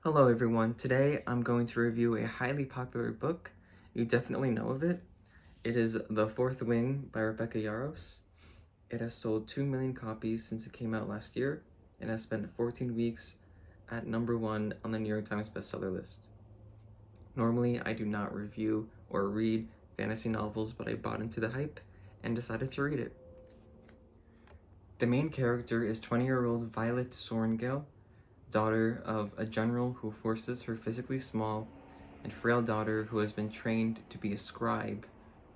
Hello everyone, today I'm going to review a highly popular book. You definitely know of it. It is The Fourth Wing by Rebecca Yarros. It has sold 2 million copies since it came out last year and has spent 14 weeks at #1 on the New York Times bestseller list. Normally I do not review or read fantasy novels, but I bought into the hype and decided to read it. The main character is 20-year-old Violet Sorrengail, daughter of a general who forces her physically small and frail daughter, who has been trained to be a scribe,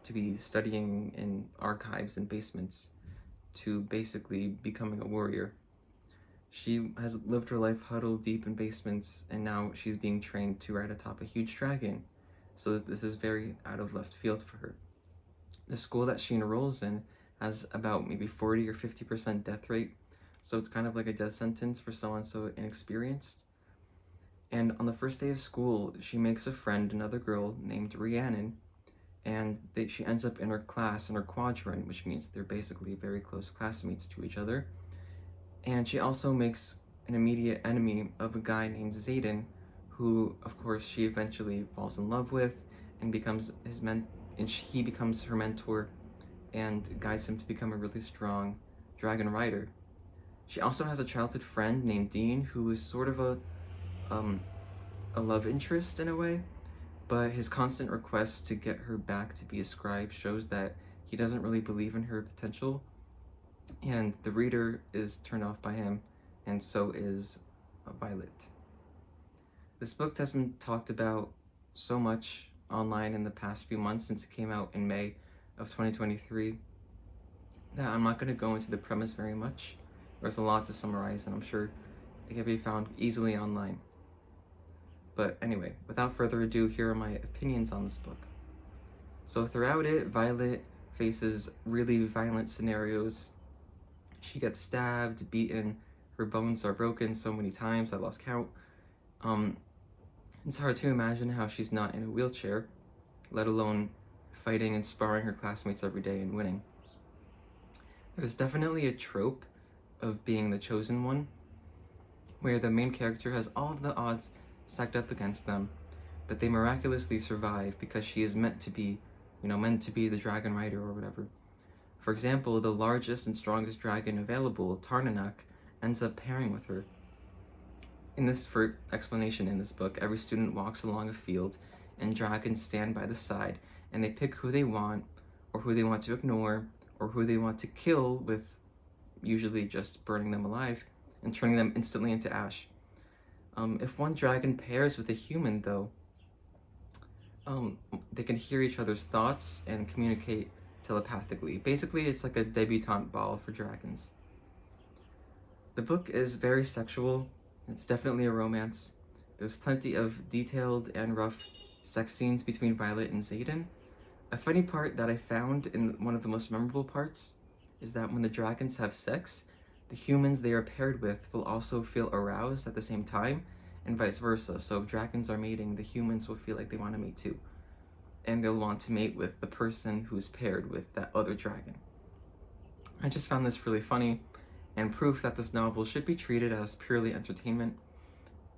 to be studying in archives and basements, to basically becoming a warrior. She has lived her life huddled deep in basements, and now she's being trained to ride atop a huge dragon, so that this is very out of left field for her. The school that she enrolls in has about maybe 40 or 50% death rate, so it's kind of like a death sentence for someone so inexperienced. And on the first day of school, she makes a friend, another girl named Rhiannon, and she ends up in her class, in her quadrant, which means they're basically very close classmates to each other. And she also makes an immediate enemy of a guy named Zayden, who, of course, she eventually falls in love with and he becomes her mentor and guides him to become a really strong dragon rider. She also has a childhood friend named Dean, who is sort of um, a love interest in a way, but his constant request to get her back to be a scribe shows that he doesn't really believe in her potential, and the reader is turned off by him, and so is Violet. This book has been talked about so much online in the past few months since it came out in May of 2023 that I'm not going to go into the premise very much. There's a lot to summarize, and I'm sure it can be found easily online. But anyway, without further ado, here are my opinions on this book. So throughout it, Violet faces really violent scenarios. She gets stabbed, beaten, her bones are broken so many times, I lost count. It's hard to imagine how she's not in a wheelchair, let alone fighting and sparring her classmates every day and winning. There's definitely a trope of being the chosen one, where the main character has all of the odds stacked up against them, but they miraculously survive because she is meant to be the dragon rider or whatever. For example, the largest and strongest dragon available, Tarnanak, ends up pairing with her. For explanation in this book, every student walks along a field and dragons stand by the side and they pick who they want or who they want to ignore or who they want to kill, with usually just burning them alive and turning them instantly into ash. If one dragon pairs with a human, though, they can hear each other's thoughts and communicate telepathically. Basically, it's like a debutante ball for dragons. The book is very sexual. It's definitely a romance. There's plenty of detailed and rough sex scenes between Violet and Zayden. A funny part that I found in one of the most memorable parts is that when the dragons have sex, the humans they are paired with will also feel aroused at the same time, and vice versa. So if dragons are mating, the humans will feel like they want to mate too. And they'll want to mate with the person who's paired with that other dragon. I just found this really funny and proof that this novel should be treated as purely entertainment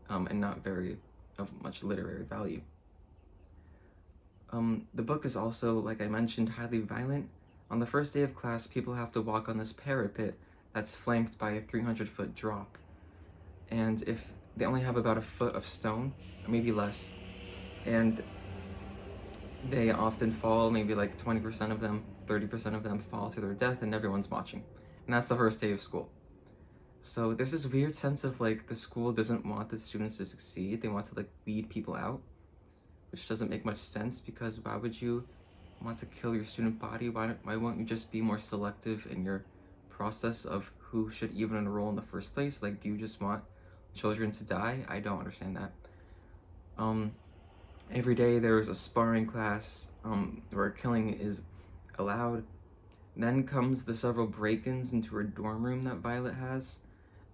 and not very of much literary value. The book is also, like I mentioned, highly violent. On the first day of class, people have to walk on this parapet that's flanked by a 300-foot drop. And if they only have about a foot of stone, or maybe less, and they often fall, maybe like 20% of them, 30% of them fall to their death, and everyone's watching. And that's the first day of school. So there's this weird sense of like the school doesn't want the students to succeed. They want to like weed people out, which doesn't make much sense, because why would you want to kill your student body? Why won't you just be more selective in your process of who should even enroll in the first place? Like, do you just want children to die? I don't understand that. Every day there is a sparring class where killing is allowed. Then comes the several break-ins into her dorm room that Violet has.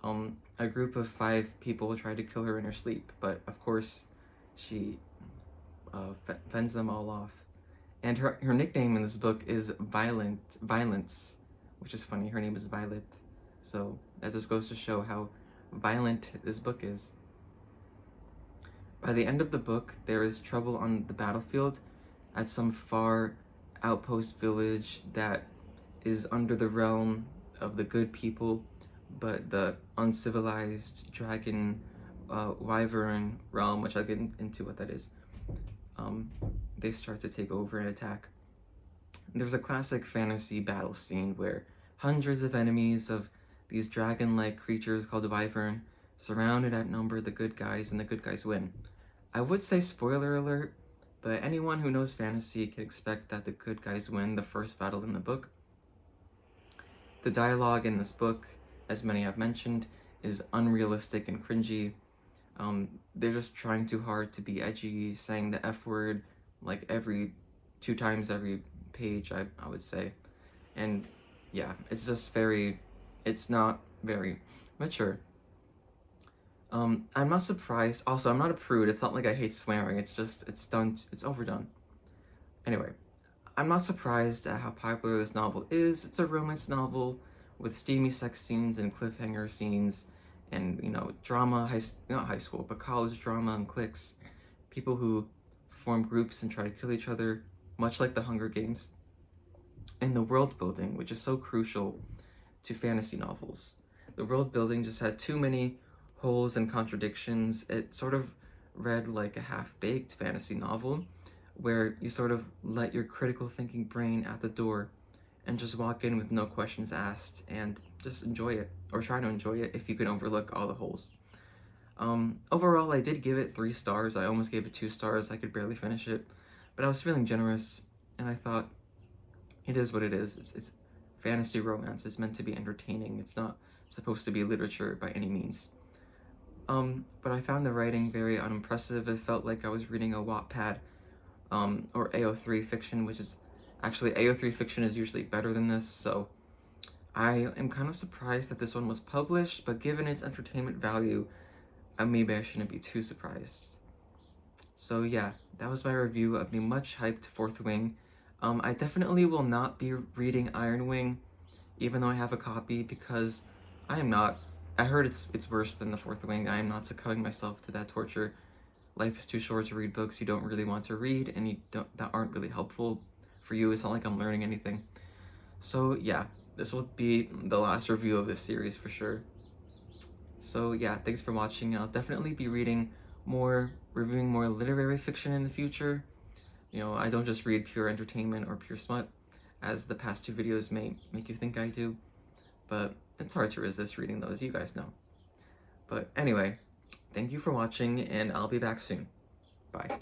A group of 5 people try to kill her in her sleep, but of course she fends them all off. And her nickname in this book is Violence, which is funny. Her name is Violet, so that just goes to show how violent this book is. By the end of the book, there is trouble on the battlefield at some far outpost village that is under the realm of the good people, but the uncivilized dragon wyvern realm, which I'll get into what that is, they start to take over and attack. There's a classic fantasy battle scene where hundreds of enemies of these dragon-like creatures called wyvern surround and outnumber the good guys, and the good guys win. I would say spoiler alert, but anyone who knows fantasy can expect that the good guys win the first battle in the book. The dialogue in this book, as many have mentioned, is unrealistic and cringy. They're just trying too hard to be edgy, saying the F word like every 2 times every page, I would say. And yeah, it's just it's not very mature. I'm not surprised. Also, I'm not a prude. It's not like I hate swearing. It's just, it's overdone. Anyway, I'm not surprised at how popular this novel is. It's a romance novel with steamy sex scenes and cliffhanger scenes and, drama, not high school, but college drama and cliques. People who form groups and try to kill each other, much like the Hunger Games. And the world building, which is so crucial to fantasy novels. The world building just had too many holes and contradictions. It sort of read like a half-baked fantasy novel where you sort of let your critical thinking brain at the door and just walk in with no questions asked and just enjoy it, or try to enjoy it if you can overlook all the holes. Overall, I did give it 3 stars. I almost gave it 2 stars. I could barely finish it, but I was feeling generous, and I thought, it is what it is. It's fantasy romance. It's meant to be entertaining. It's not supposed to be literature by any means. But I found the writing very unimpressive. It felt like I was reading a Wattpad, or AO3 fiction, which is actually, AO3 fiction is usually better than this, so I am kind of surprised that this one was published, but given its entertainment value, maybe I shouldn't be too surprised. So yeah, that was my review of the much hyped Fourth Wing. I definitely will not be reading Iron Wing, even though I have a copy, because I heard it's worse than the Fourth Wing. I am not succumbing myself to that torture. Life is too short to read books you don't really want to read and that aren't really helpful for you. It's not like I'm learning anything. So yeah, this will be the last review of this series for sure. So yeah, thanks for watching. I'll definitely be reviewing more literary fiction in the future. I don't just read pure entertainment or pure smut, as the past 2 videos may make you think I do, but it's hard to resist reading those, you guys know. But anyway, thank you for watching, and I'll be back soon. Bye.